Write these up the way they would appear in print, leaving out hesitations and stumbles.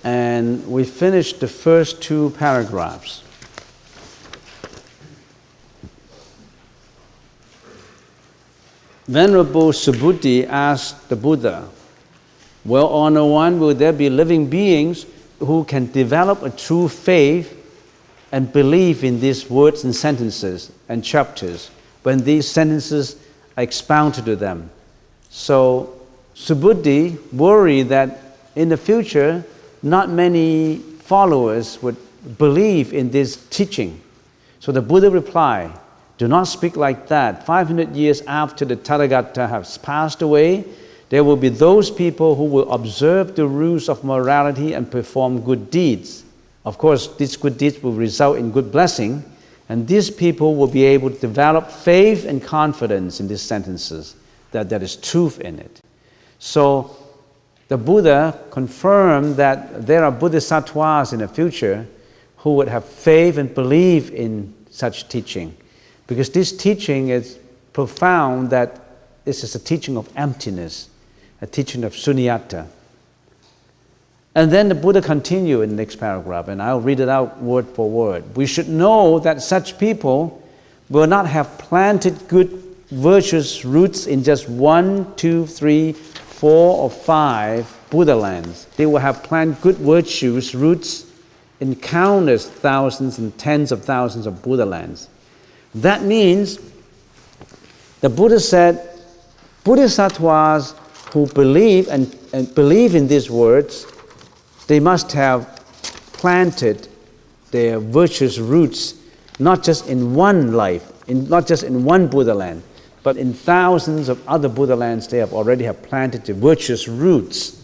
And we finished the first two paragraphs. Venerable Subhuti asked the Buddha, "Well, Honored One, will there be living beings who can develop a true faith and believe in these words and sentences and chapters when these sentences are expounded to them?" So Subhuti worried that in the future, not many followers would believe in this teaching. So the Buddha replied, "Do not speak like that. 500 years after the Tathagata has passed away, there will be those people who will observe the rules of morality and perform good deeds. Of course, these good deeds will result in good blessing, and these people will be able to develop faith and confidence in these sentences, that there is truth in it." So the Buddha confirmed that there are bodhisattvas in the future who would have faith and believe in such teaching, because this teaching is profound, that this is a teaching of emptiness, a teaching of sunyata. And then the Buddha continued in the next paragraph, and I'll read it out word for word. "We should know that such people will not have planted good virtuous roots in just 1, 2, 3, 4, or 5 Buddha lands. They will have planted good virtuous roots in countless thousands and tens of thousands of Buddha lands." That means, the Buddha said, bodhisattvas who believe and believe in these words, they must have planted their virtuous roots not just in one life, not just in one Buddha land, but in thousands of other Buddha lands. They already have planted the virtuous roots.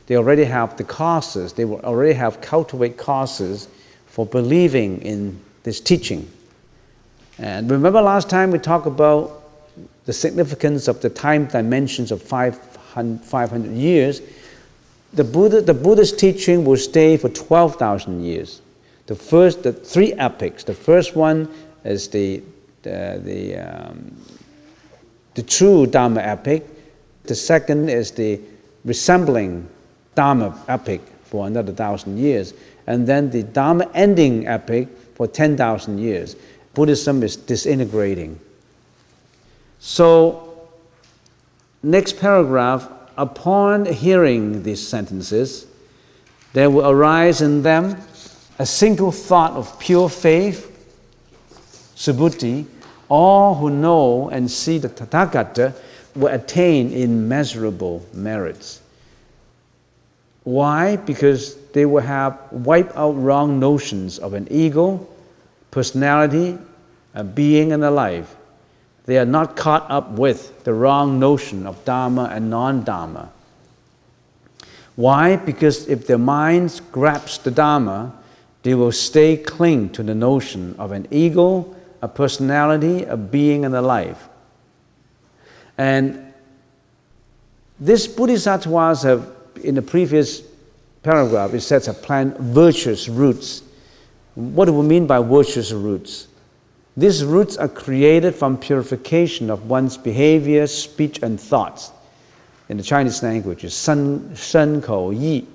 They already have the causes. They will already have cultivate causes for believing in this teaching. And remember last time we talked about the significance of the time dimensions of 500 years. The Buddha's teaching will stay for 12,000 years. The 3 epochs. The first one is the true Dharma epoch. The second is the resembling Dharma epoch for another 1,000 years. And then the Dharma ending epoch for 10,000 years. Buddhism is disintegrating. So, next paragraph, upon hearing these sentences, there will arise in them a single thought of pure faith, Subhuti. All who know and see the Tathagata will attain immeasurable merits. Why? Because they will have wiped out wrong notions of an ego, personality, a being, and a life. They are not caught up with the wrong notion of Dharma and non-Dharma. Why? Because if their minds grasp the Dharma, they will stay cling to the notion of an ego, a personality, a being, and a life. And these bodhisattvas have, in the previous paragraph, it says, have planted virtuous roots. What do we mean by virtuous roots? These roots are created from purification of one's behavior, speech, and thoughts. In the Chinese language, it's shen, kou, yi.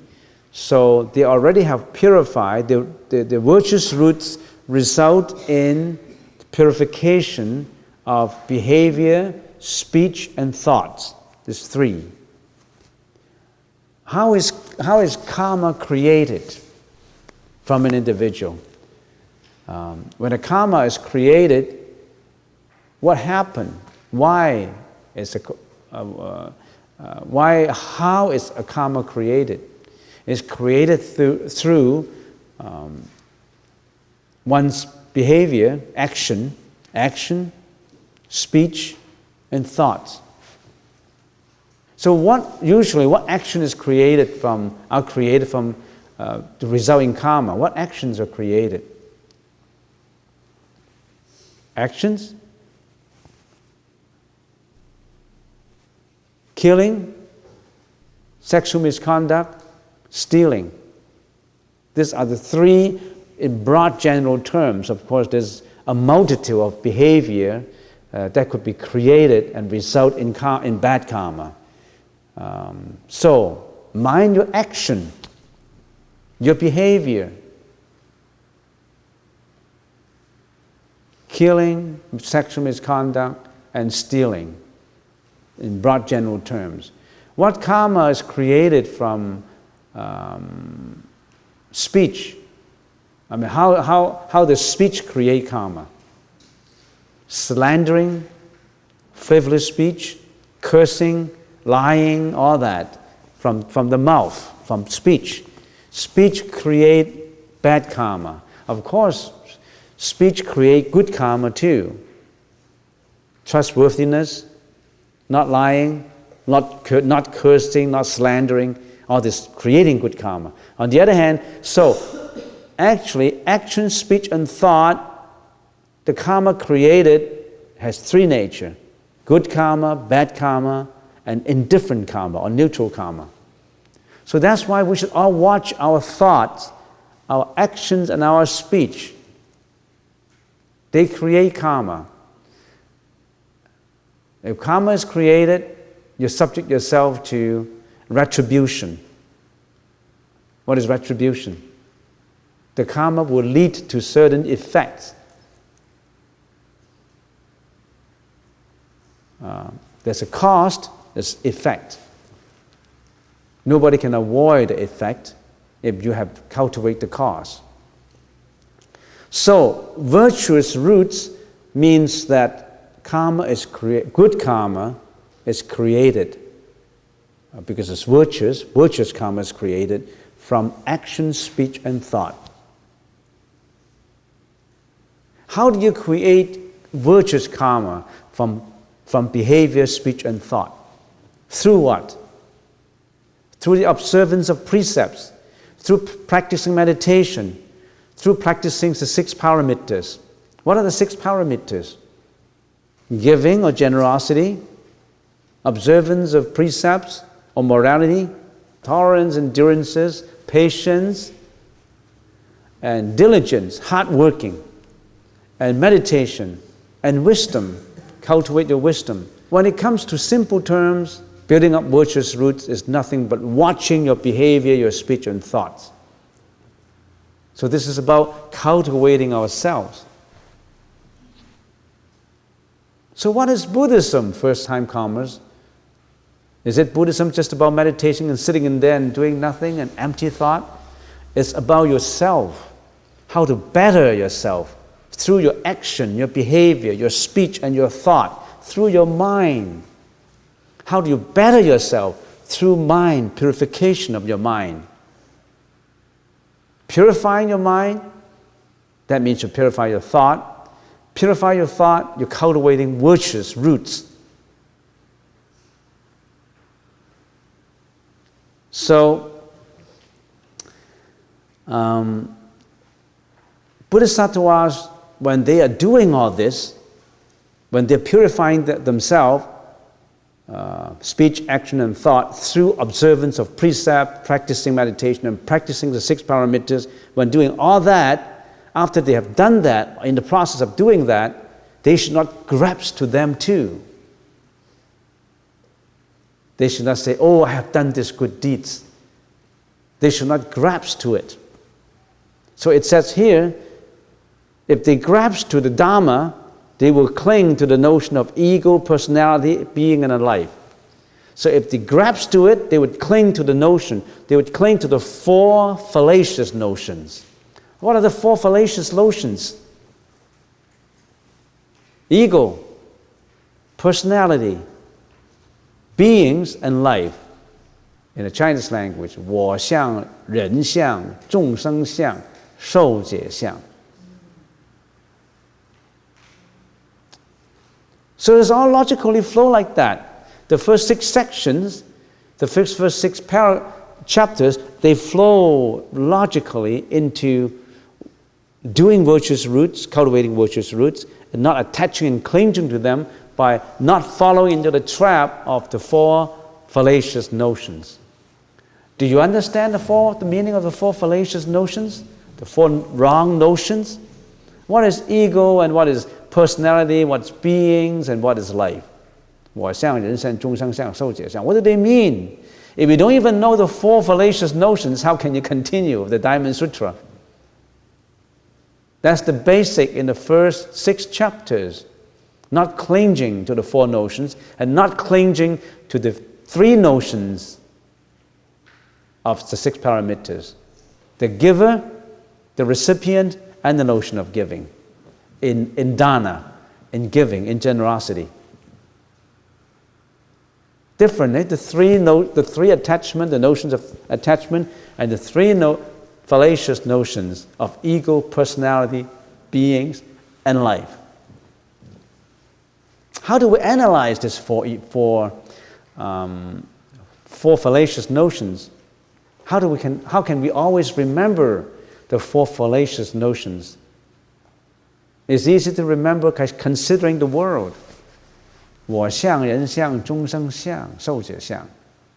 So they already have purified. The virtuous roots result in purification of behavior, speech, and thoughts. There's 3. How is karma created from an individual? When a karma is created, what happened? How is a karma created? It's created through one's behavior, action, speech, and thoughts. So what action is created from the resulting karma? What actions are created? Actions? Killing, sexual misconduct, stealing. These are the three in broad general terms. Of course, there's a multitude of behavior that could be created and result in bad karma. So, mind your action, your behavior. Killing, sexual misconduct, and stealing, in broad general terms. What karma is created from speech? I mean, how does speech create karma? Slandering, frivolous speech, cursing, lying, all that, from the mouth, from speech. Speech create bad karma. Of course, speech create good karma too. Trustworthiness, not lying, not cursing, not slandering, all this creating good karma. On the other hand, so actually action, speech, and thought, the karma created has three nature: good karma, bad karma, and indifferent karma or neutral karma. So that's why we should all watch our thoughts, our actions, and our speech. They create karma. If karma is created, you subject yourself to retribution. What is retribution? The karma will lead to certain effects. There's a cause, there's effect. Nobody can avoid the effect if you have cultivated the cause. So, virtuous roots means that karma is good karma is created because it's virtuous. Virtuous karma is created from action, speech, and thought. How do you create virtuous karma from behavior, speech, and thought? Through what? Through the observance of precepts, through practicing meditation, through practicing the 6 paramitas. What are the 6 paramitas? Giving or generosity, observance of precepts or morality, tolerance, endurances, patience, and diligence, hard working, and meditation, and wisdom. Cultivate your wisdom. When it comes to simple terms, building up virtuous roots is nothing but watching your behavior, your speech, and thoughts. So this is about cultivating ourselves. So what is Buddhism, first-time comers? Is it Buddhism just about meditation and sitting in there and doing nothing and empty thought? It's about yourself, how to better yourself through your action, your behavior, your speech, and your thought, through your mind. How do you better yourself? Through mind, purification of your mind. Purifying your mind, that means you purify your thought. Purify your thought, you're cultivating virtuous roots. So, Bodhisattvas, when they are doing all this, when they're purifying themselves, speech, action, and thought, through observance of precept, practicing meditation, and practicing the 6 paramitas, when doing all that, after they have done that, in the process of doing that, they should not grasp to them too. They should not say, oh, I have done these good deeds. They should not grasp to it. So it says here, if they grasp to the Dharma, they will cling to the notion of ego, personality, being, and a life. So if they grasp to it, they would cling to the notion. They would cling to the 4 fallacious notions. What are the 4 fallacious notions? Ego, personality, beings, and life. In the Chinese language, 我相, 人相, 众生相, 寿解相. So it's all logically flow like that. The first 6 sections, the first 6 chapters, they flow logically into doing virtuous roots, cultivating virtuous roots, and not attaching and clinging to them by not following into the trap of the 4 fallacious notions. Do you understand the meaning of the four fallacious notions? The four wrong notions? What is ego and what is personality, what is beings and what is life? 我相, 人相, 众生相, 寿者相. What do they mean? If you don't even know the four fallacious notions, how can you continue the Diamond Sutra? That's the basic in the first 6 chapters. Not clinging to the four notions and not clinging to the 3 notions of the 6 paramitas. The giver, the recipient, and the notion of giving. In dana, in giving, in generosity. Different, eh? The three attachment, the notions of attachment, and the 3 fallacious notions of ego, personality, beings, and life. How do we analyze these four fallacious notions? How can we always remember the 4 fallacious notions? It's easy to remember considering the world. 我相, 人相, 众生相, 寿者相.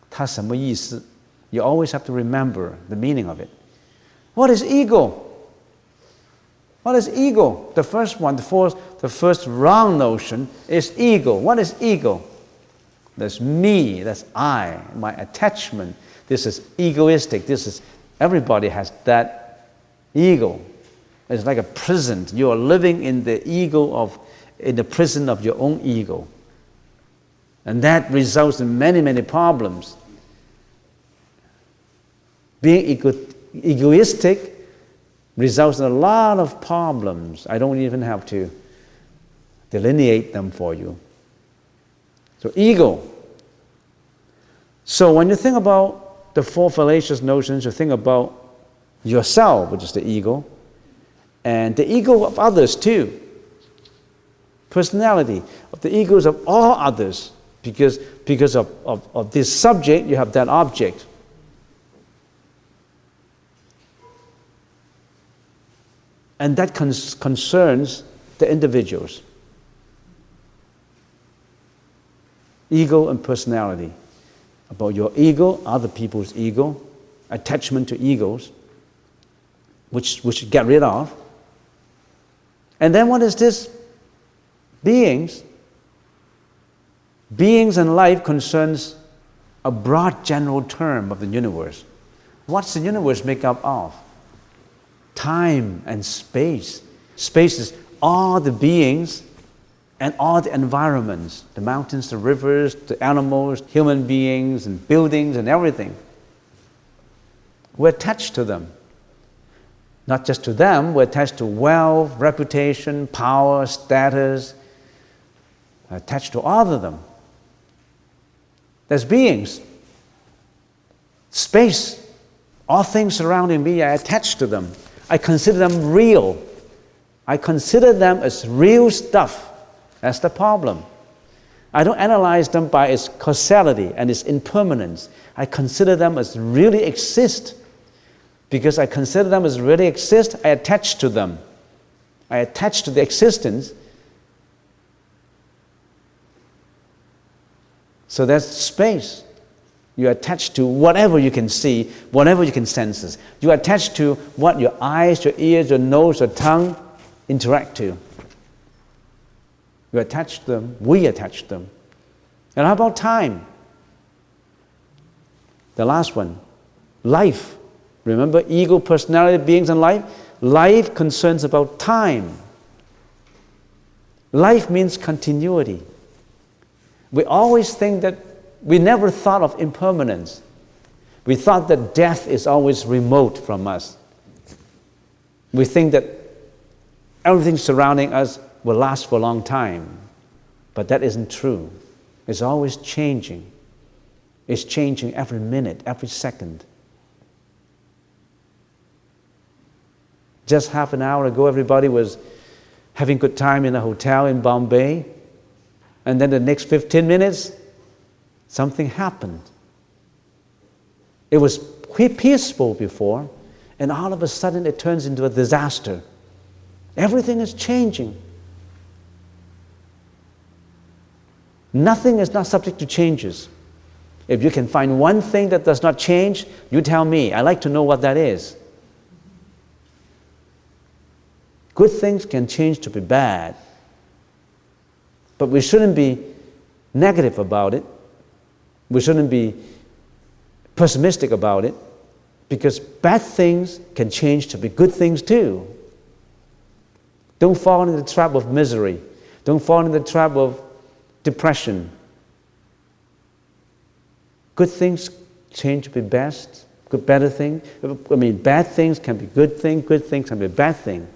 它什么意思? You always have to remember the meaning of it. What is ego? What is ego? The first one, the first wrong notion is ego. What is ego? That's me, that's I, my attachment. This is egoistic. Everybody has that ego. It's like a prison. You are living in the prison of your own ego. And that results in many, many problems. Being egoistic results in a lot of problems. I don't even have to delineate them for you. So ego. So when you think about the 4 fallacious notions, you think about yourself, which is the ego, and the ego of others too. Personality, of the egos of all others. Because of this subject, you have that object. And that concerns the individuals. Ego and personality. About your ego, other people's ego, attachment to egos, which we should get rid of. And then what is this? Beings. Beings and life concerns a broad general term of the universe. What's the universe made up of? Time and space. Space is all the beings and all the environments, the mountains, the rivers, the animals, human beings and buildings and everything. We're attached to them. Not just to them, we're attached to wealth, reputation, power, status, attached to all of them. There's beings, space, all things surrounding me, I attach to them. I consider them real. I consider them as real stuff. That's the problem. I don't analyze them by its causality and its impermanence. I consider them as really exist. Because I consider them as really exist, I attach to them. I attach to the existence. So that's space. You attach to whatever you can see, whatever you can sense. You attach to what your eyes, your ears, your nose, your tongue interact to. You attach to them, we attach to them. And how about time? The last one, life. Remember, ego, personality, beings, and life? Life concerns about time. Life means continuity. We always think that we never thought of impermanence. We thought that death is always remote from us. We think that everything surrounding us will last for a long time. But that isn't true. It's always changing. It's changing every minute, every second. Just half an hour ago, everybody was having good time in a hotel in Bombay. And then the next 15 minutes, something happened. It was peaceful before, and all of a sudden it turns into a disaster. Everything is changing. Nothing is not subject to changes. If you can find one thing that does not change, you tell me. I'd like to know what that is. Good things can change to be bad. But we shouldn't be negative about it. We shouldn't be pessimistic about it, because bad things can change to be good things too. Don't fall into the trap of misery. Don't fall into the trap of depression. Good things change to be best, better thing. Bad things can be good things can be bad thing.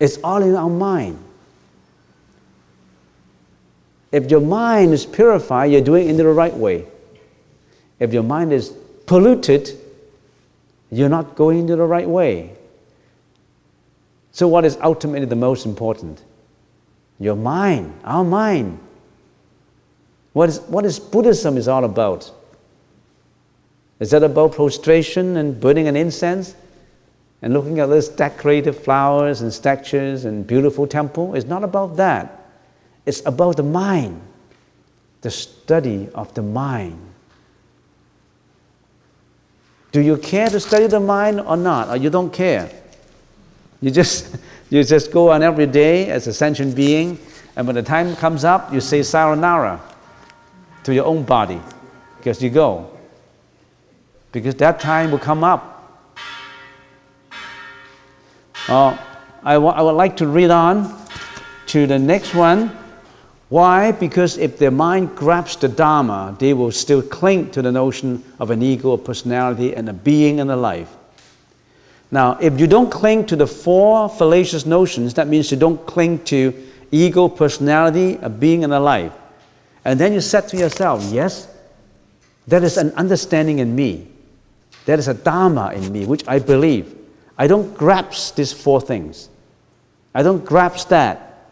It's all in our mind. If your mind is purified, you're doing it in the right way. If your mind is polluted, you're not going in the right way. So what is ultimately the most important? Your mind, our mind. What is Buddhism is all about? Is that about prostration and burning an incense and looking at those decorative flowers and statues and beautiful temple? It's not about that. It's about the mind, the study of the mind. Do you care to study the mind or not? Or you don't care? You just go on every day as a sentient being, and when the time comes up, you say sayonara to your own body, because you go. Because that time will come up. I would like to read on to the next one. Why? Because if their mind grabs the Dharma, they will still cling to the notion of an ego, a personality, and a being and a life. Now, if you don't cling to the four fallacious notions, that means you don't cling to ego, personality, a being, and a life. And then you said to yourself, yes, there is an understanding in me. There is a Dharma in me, which I believe. I don't grasp these four things. I don't grasp that.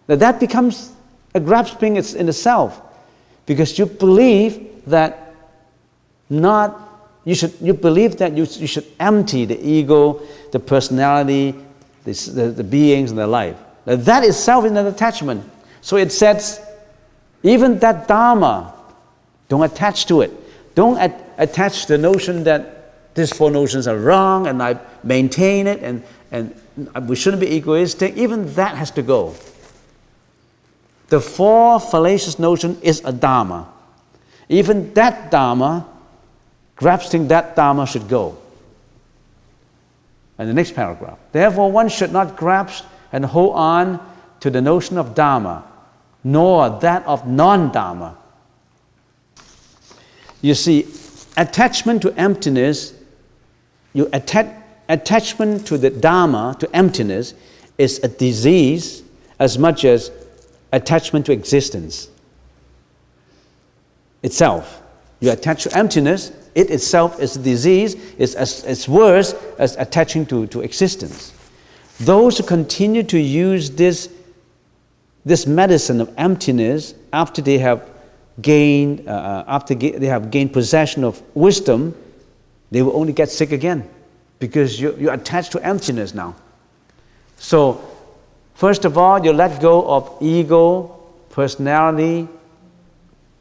Now that becomes a grasping in itself, because you believe that you believe that you should empty the ego, the personality, the beings, and the life. Now that itself is an attachment. So it says, even that Dharma, don't attach to it. Don't attach the notion that these four notions are wrong and I maintain it and we shouldn't be egoistic. Even that has to go. The four fallacious notion is a Dharma. Even that Dharma, grasping that Dharma should go. And the next paragraph. Therefore, one should not grasp and hold on to the notion of Dharma, nor that of non-Dharma. You see, attachment to emptiness, attachment to the Dharma, to emptiness, is a disease as much as attachment to existence itself. You attach to emptiness, it itself is a disease, it's worse as attaching to existence. Those who continue to use this medicine of emptiness after they have gained possession of wisdom, they will only get sick again, because you're attached to emptiness now. So first of all, you let go of ego, personality,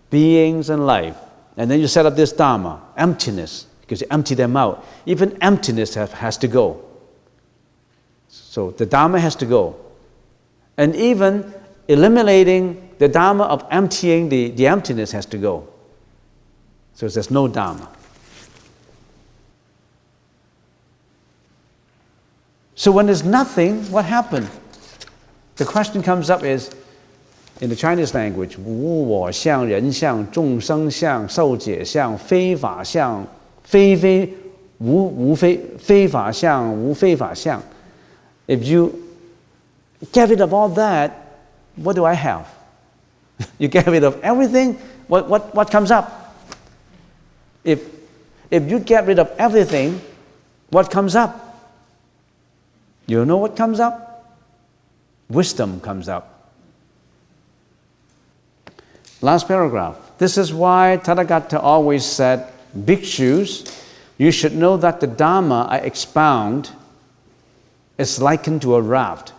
beings, and life. And then you set up this Dharma, emptiness, because you empty them out. Even emptiness has to go. So the Dharma has to go. And even eliminating the Dharma of emptying the emptiness has to go. So there's no Dharma. So when there's nothing, what happened? The question comes up is, in the Chinese language, 无我相、人相、众生相、受解相、非法相、非法相、无非法相. If you get rid of all that, what do I have? You get rid of everything, what comes up? If you get rid of everything, what comes up? You know what comes up? Wisdom comes up. Last paragraph. This is why Tathagata always said, Bhikshus, you should know that the Dharma I expound is likened to a raft.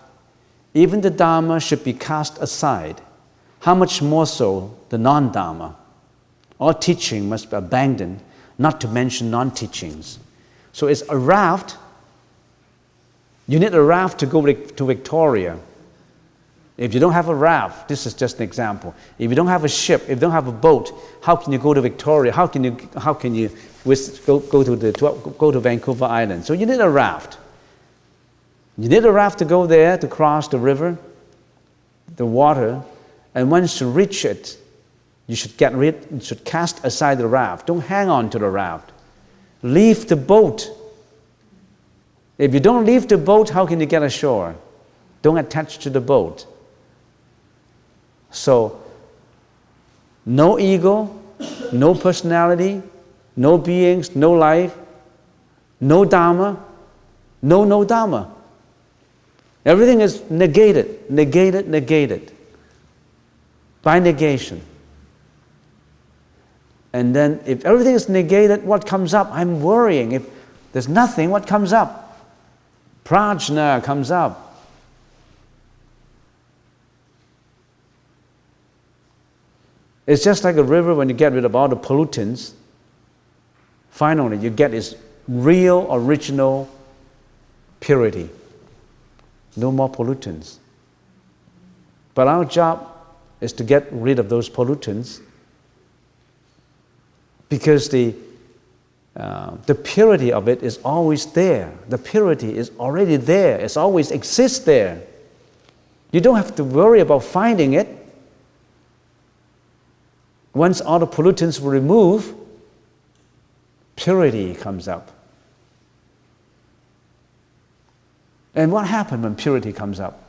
Even the Dharma should be cast aside. how much more so the non-Dharma? All teaching must be abandoned, not to mention non-teachings. So it's a raft. You need a raft to go to Victoria. If you don't have a raft, this is just an example. If you don't have a ship, if you don't have a boat, how can you go to Victoria? How can you go to Vancouver Island? So you need a raft. You need a raft to go there, to cross the river, the water, and once you reach it, you should cast aside the raft. Don't hang on to the raft. Leave the boat. If you don't leave the boat, how can you get ashore? Don't attach to the boat. So, no ego, no personality, no beings, no life, no Dharma, no Dharma. Everything is negated, negated, negated. By negation. And then if everything is negated, what comes up? I'm worrying. If there's nothing, what comes up? Prajna comes up. It's just like a river. When you get rid of all the pollutants, finally you get its real, original purity. No more pollutants. But our job is to get rid of those pollutants, because the purity of it is always there. The purity is already there. It always exists there. You don't have to worry about finding it. Once all the pollutants were removed, purity comes up. And what happens when purity comes up?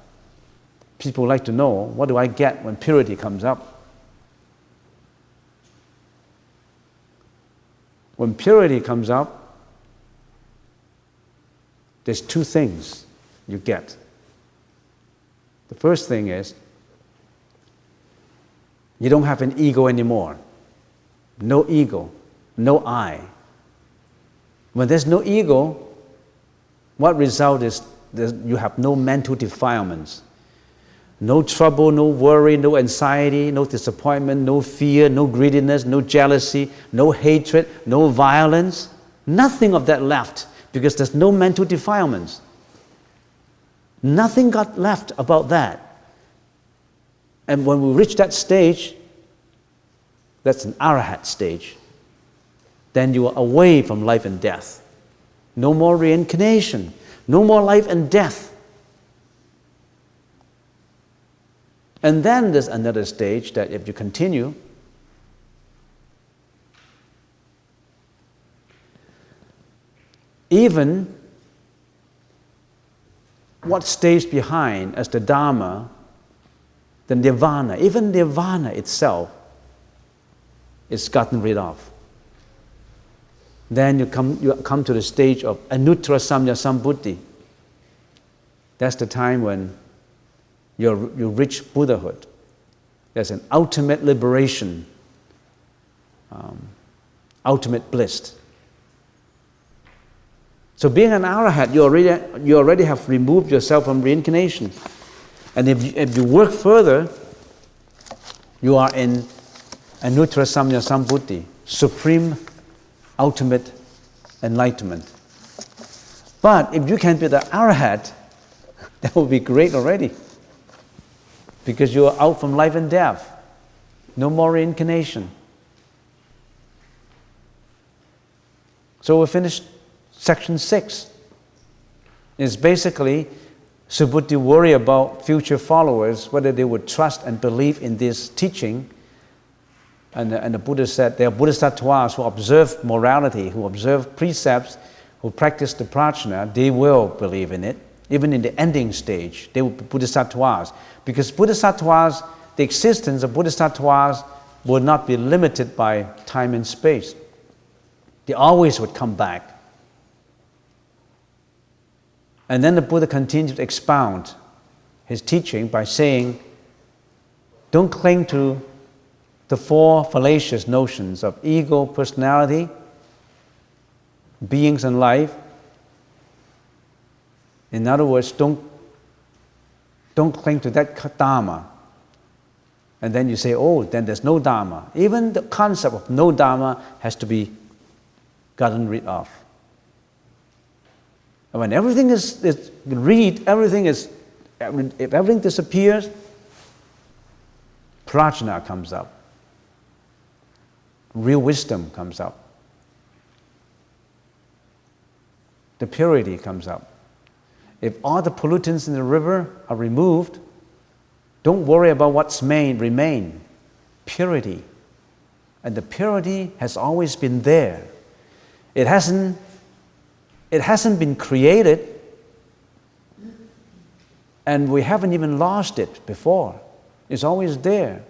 People like to know, what do I get when purity comes up? When purity comes up, there's two things you get. The first thing is, you don't have an ego anymore. No ego, no I. When there's no ego, what result is you have no mental defilements. No trouble, no worry, no anxiety, no disappointment, no fear, no greediness, no jealousy, no hatred, no violence. Nothing of that left, because there's no mental defilements. Nothing got left about that. And when we reach that stage, that's an arahat stage. Then you are away from life and death. No more reincarnation. No more life and death. And then there's another stage that if you continue, even what stays behind as the Dharma, the Nirvana, even Nirvana itself is gotten rid of. Then you come to the stage of Anuttara Samya Sambuddhi. That's the time when you reach Buddhahood. There's an ultimate liberation, ultimate bliss. So being an arahat, you already have removed yourself from reincarnation. And if you work further, you are in Anuttara Samya Sambuddhi, supreme, ultimate enlightenment. But if you can be the arahat, that would be great already. Because you are out from life and death. No more reincarnation. So we finished section 6. It's basically Subhuti worry about future followers, whether they would trust and believe in this teaching. And the Buddha said they are bodhisattvas who observe morality, who observe precepts, who practice the prajna. They will believe in it. Even in the ending stage, they will be bodhisattvas. Because bodhisattvas, the existence of bodhisattvas will not be limited by time and space. They always would come back. And then the Buddha continued to expound his teaching by saying, don't cling to the 4 fallacious notions of ego, personality, beings and life. In other words, don't cling to that dharma. And then you say, oh, then there's no Dharma. Even the concept of no Dharma has to be gotten rid of. And when everything is if everything disappears, prajna comes up. Real wisdom comes up. The purity comes up. If all the pollutants in the river are removed, don't worry about what's remain. Purity. And the purity has always been there. It hasn't been created, and we haven't even lost it before. It's always there.